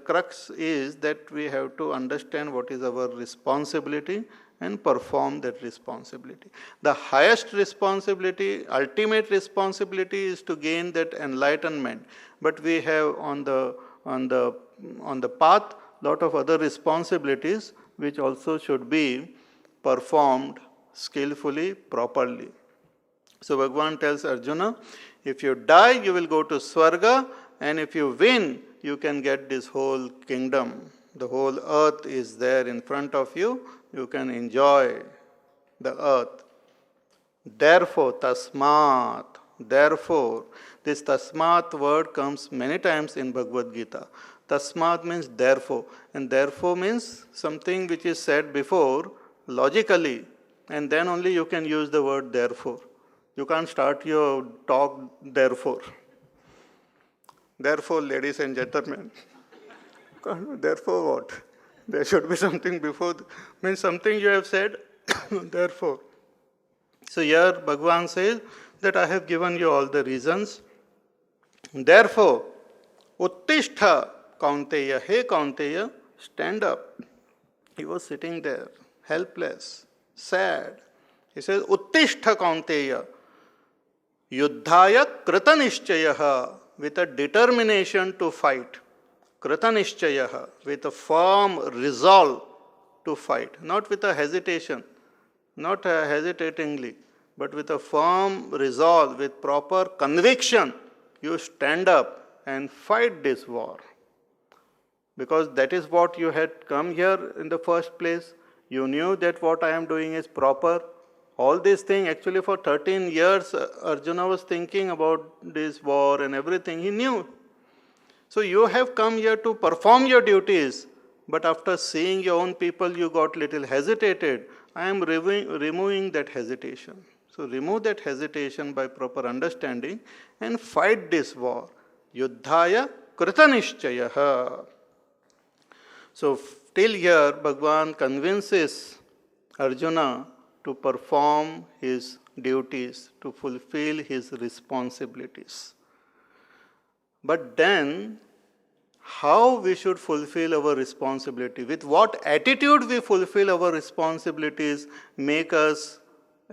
crux is that we have to understand what is our responsibility and perform that responsibility. The highest responsibility, ultimate responsibility is to gain that enlightenment. But we have on the path lot of other responsibilities which also should be performed skillfully, properly. So Bhagavan tells Arjuna, if you die, you will go to Swarga, and if you win, you can get this whole kingdom. The whole earth is there in front of you. You can enjoy the earth. Therefore, tasmat. Therefore, this tasmat word comes many times in Bhagavad Gita. Tasmat means therefore, and therefore means something which is said before logically, and then only you can use the word therefore. You can't start your talk therefore. Therefore, ladies and gentlemen, therefore what? There should be something before, means something you have said, therefore. So here Bhagavan says that I have given you all the reasons. Therefore, Uttishtha Kaunteya, hey Kaunteya, stand up. He was sitting there, helpless, sad. He says, Uttishtha Kaunteya, Yuddhaya Kritanishchayaha, with a determination to fight. Kritanishchayaha, with a firm resolve to fight, not with a hesitation, not hesitatingly, but with a firm resolve, with proper conviction, you stand up and fight this war. Because that is what you had come here in the first place. You knew that what I am doing is proper. All these things, actually for 13 years, Arjuna was thinking about this war and everything. He knew. So you have come here to perform your duties, but after seeing your own people, you got little hesitated. I am removing that hesitation. So remove that hesitation by proper understanding and fight this war. Yuddhaya kritanishchayaha. So till here, Bhagavan convinces Arjuna to perform his duties, to fulfill his responsibilities. But then, how we should fulfill our responsibility, with what attitude we fulfill our responsibilities, make us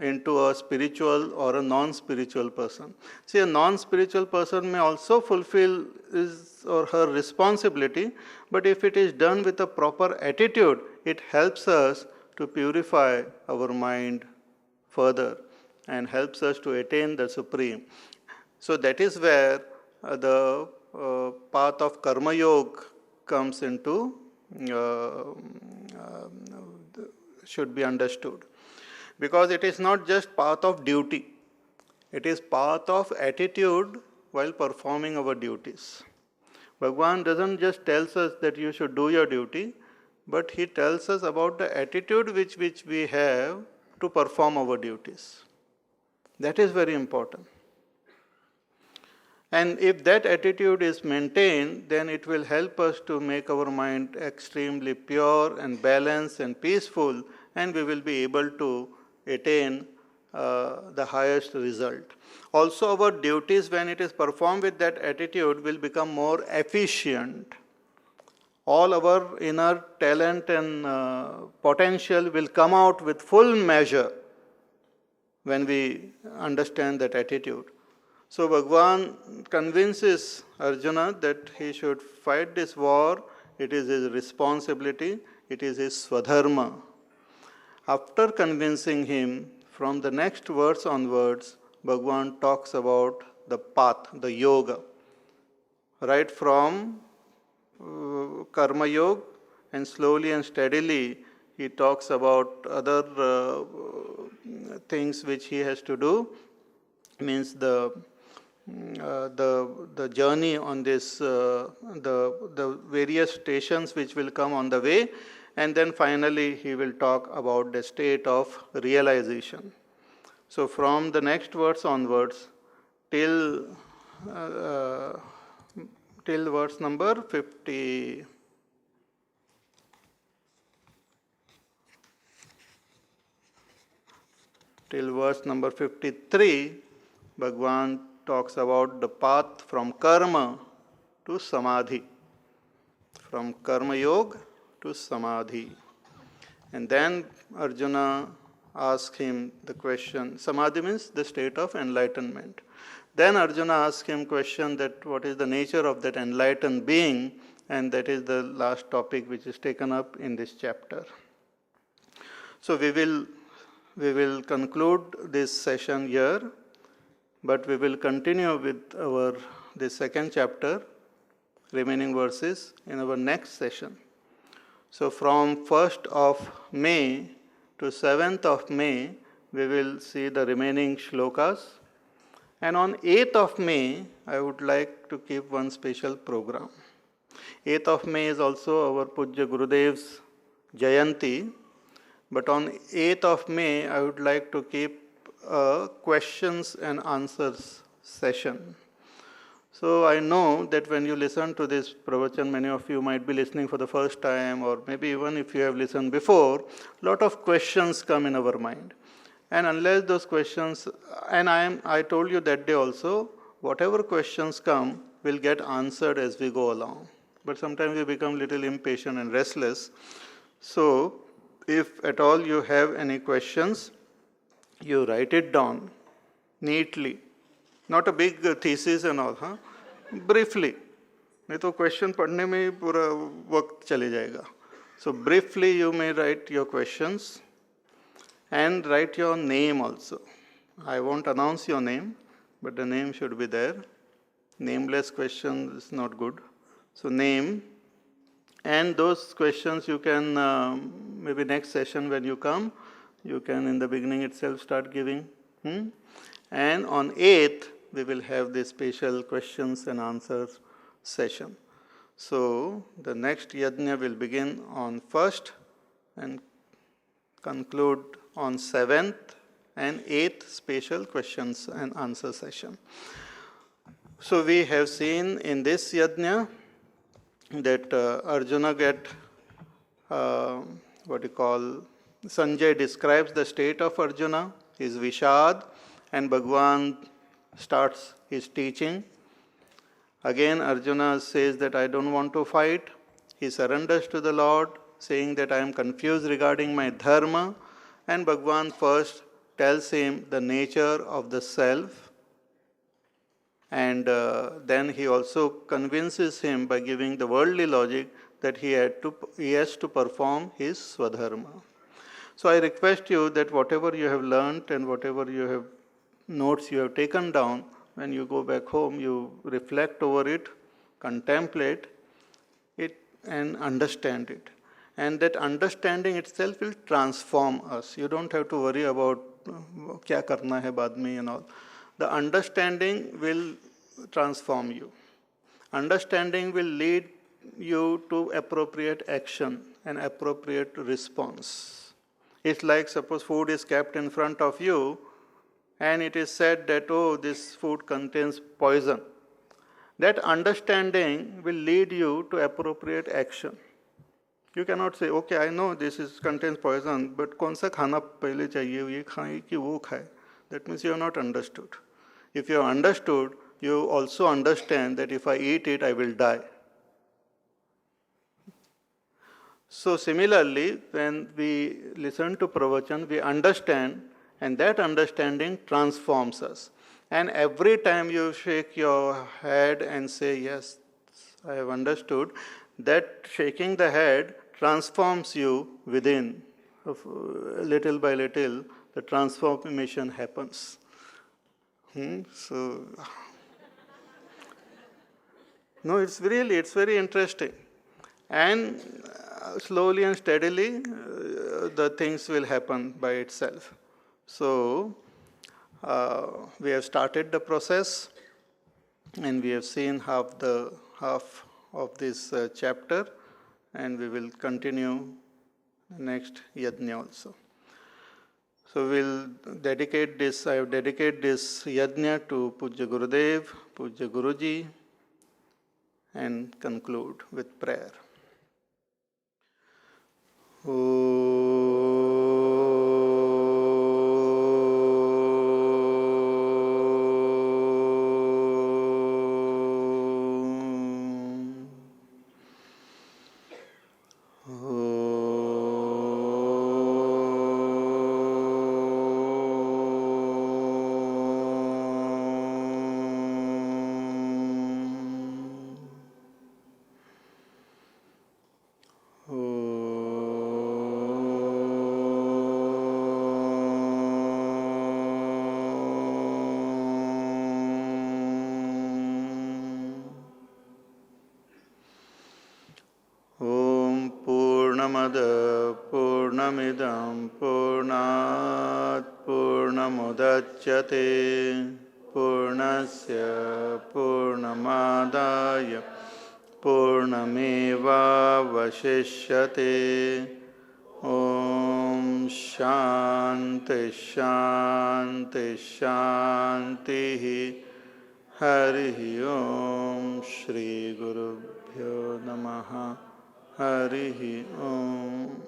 into a spiritual or a non-spiritual person. See, a non-spiritual person may also fulfill his or her responsibility, but if it is done with a proper attitude, it helps us to purify our mind further and helps us to attain the Supreme. So that is where the path of Karma Yoga comes into, should be understood. Because it is not just path of duty, it is path of attitude while performing our duties. Bhagavan doesn't just tell us that you should do your duty, but he tells us about the attitude which we have to perform our duties. That is very important. And if that attitude is maintained, then it will help us to make our mind extremely pure and balanced and peaceful, and we will be able to attain the highest result. Also, our duties, when it is performed with that attitude, will become more efficient. All our inner talent and potential will come out with full measure when we understand that attitude. So Bhagavan convinces Arjuna that he should fight this war. It is his responsibility. It is his swadharma. After convincing him, from the next verse onwards, Bhagavan talks about the path, the yoga. Right from Karma Yoga, and slowly and steadily he talks about other things which he has to do. Means the journey on this, the various stations which will come on the way, and then finally he will talk about the state of realization. So from the next verse onwards till verse number 50. Till verse number 53, Bhagavan talks about the path from karma to samadhi. from Karma Yoga to Samadhi. And then Arjuna asked him the question, Samadhi means the state of enlightenment. Then Arjuna asked him question that what is the nature of that enlightened being, and that is the last topic which is taken up in this chapter. So we will conclude this session here, but we will continue with the second chapter, remaining verses, in our next session. So from 1st of May to 7th of May, we will see the remaining shlokas. And on 8th of May, I would like to keep one special program. 8th of May is also our Pujya Gurudev's Jayanti. But on 8th of May, I would like to keep a questions and answers session. So I know that when you listen to this pravachan, many of you might be listening for the first time, or maybe even if you have listened before, a lot of questions come in our mind. And unless those questions, and I told you that day also, whatever questions come will get answered as we go along. But sometimes we become a little impatient and restless. So if at all you have any questions, you write it down neatly. Not a big thesis and all, briefly. नहीं तो question पढ़ने में ही पूरा वक्त चले जाएगा. So briefly you may write your questions and write your name also. I won't announce your name, but the name should be there. Nameless question is not good. So name. And those questions you can, maybe next session when you come, you can in the beginning itself start giving. And on 8th, we will have this special questions and answers session. So the next yajna will begin on 1st and conclude on 7th and 8th special questions and answer session. So we have seen in this yajna that Arjuna Sanjay describes the state of Arjuna, his Vishad, and Bhagwan starts his teaching. Again, Arjuna says that I don't want to fight. He surrenders to the Lord, saying that I am confused regarding my dharma, and Bhagwan first tells him the nature of the self. And then he also convinces him by giving the worldly logic that he has to perform his swadharma. So I request you that whatever you have learnt and whatever notes you have taken down, when you go back home, you reflect over it, contemplate it, and understand it. And that understanding itself will transform us. You don't have to worry about kya karna hai baad mein and all. The understanding will transform you. Understanding will lead you to appropriate action and appropriate response. It's like suppose food is kept in front of you and it is said that, oh, this food contains poison. That understanding will lead you to appropriate action. You cannot say, okay, I know contains poison, but kaun sa khana pehle chahiye, ye khaye ki wo khaye. That means you have not understood. If you have understood, you also understand that if I eat it, I will die. So similarly, when we listen to pravachan, we understand, and that understanding transforms us. And every time you shake your head and say, yes, I have understood, that shaking the head transforms you within. Little by little, the transformation happens. So, no, it's very interesting. And slowly and steadily, the things will happen by itself. So, we have started the process, and we have seen half of this chapter, and we will continue next yajna also. So we'll dedicate this, I have dedicated this yajna to Pujya Gurudev, Pujya Guruji, and conclude with prayer. पूर्णमिदं पूर्णात् पूर्णमुदच्यते पूर्णस्य पूर्णमादाय पूर्णमेवावशिष्यते। ॐ शान्ति शान्ति शान्तिः। हरिः ॐ श्री गुरुभ्यो नमः। हरिः ॐ।